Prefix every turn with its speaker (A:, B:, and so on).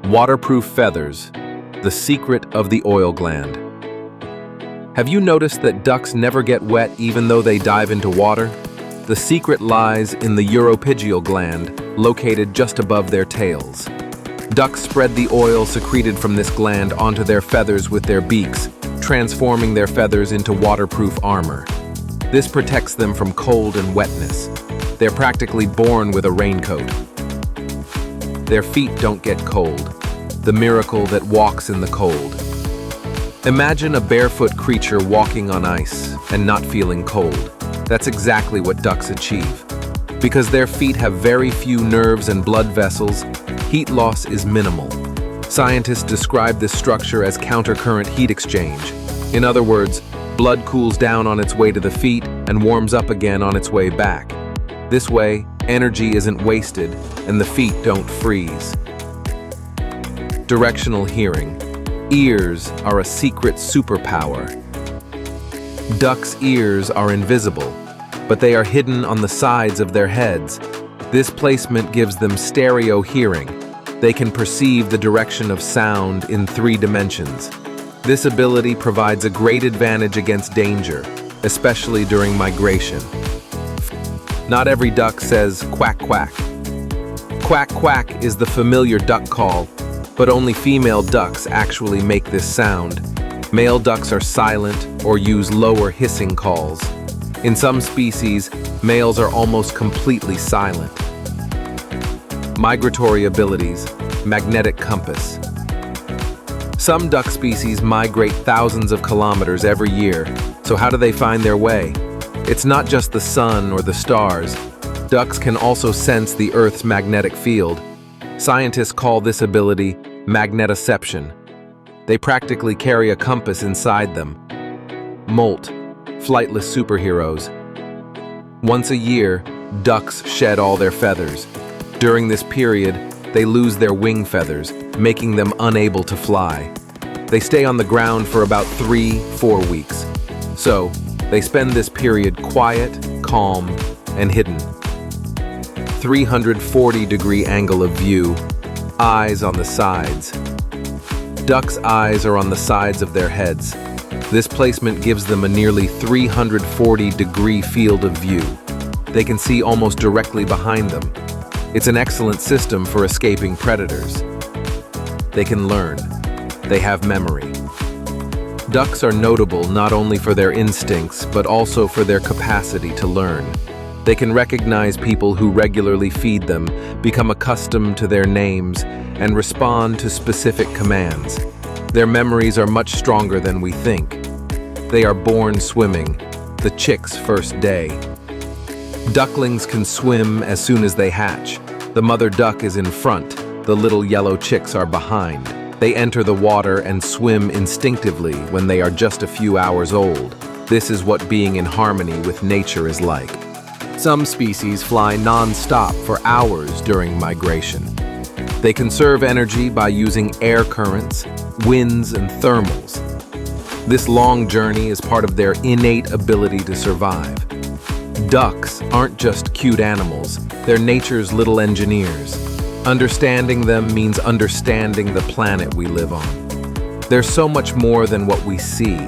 A: Waterproof feathers, the secret of the oil gland. Have you noticed that ducks never get wet even though they dive into water? The secret lies in the uropygial gland, located just above their tails. Ducks spread the oil secreted from this gland onto their feathers with their beaks, transforming their feathers into waterproof armor. This protects them from cold and wetness. They're practically born with a raincoat. Their feet don't get cold, the miracle that walks in the cold. Imagine a barefoot creature walking on ice and not feeling cold. That's exactly what ducks achieve. Because their feet have very few nerves and blood vessels, heat loss is minimal. Scientists describe this structure as countercurrent heat exchange. In other words, blood cools down on its way to the feet and warms up again on its way back. This way, energy isn't wasted and the feet don't freeze. Directional hearing. Ears are a secret superpower. Ducks' ears are invisible, but they are hidden on the sides of their heads. This placement gives them stereo hearing. They can perceive the direction of sound in 3 dimensions. This ability provides a great advantage against danger, especially during migration. Not every duck says quack quack. Quack quack is the familiar duck call, but only female ducks actually make this sound. Male ducks are silent or use lower hissing calls. In some species, males are almost completely silent. Migratory abilities, magnetic compass. Some duck species migrate thousands of kilometers every year, so how do they find their way? It's not just the sun or the stars. Ducks can also sense the Earth's magnetic field. Scientists call this ability magnetoception. They practically carry a compass inside them. Molt, flightless superheroes. Once a year, ducks shed all their feathers. During this period, they lose their wing feathers, making them unable to fly. They stay on the ground for about 3-4 weeks. So, they spend this period quiet, calm, and hidden. 340-degree angle of view, eyes on the sides. Ducks' eyes are on the sides of their heads. This placement gives them a nearly 340-degree field of view. They can see almost directly behind them. It's an excellent system for escaping predators. They can learn. They have memory. Ducks are notable not only for their instincts, but also for their capacity to learn. They can recognize people who regularly feed them, become accustomed to their names, and respond to specific commands. Their memories are much stronger than we think. They are born swimming, the chick's first day. Ducklings can swim as soon as they hatch. The mother duck is in front, the little yellow chicks are behind. They enter the water and swim instinctively when they are just a few hours old. This is what being in harmony with nature is like. Some species fly non-stop for hours during migration. They conserve energy by using air currents, winds, and thermals. This long journey is part of their innate ability to survive. Ducks aren't just cute animals, they're nature's little engineers. Understanding them means understanding the planet we live on. There's so much more than what we see.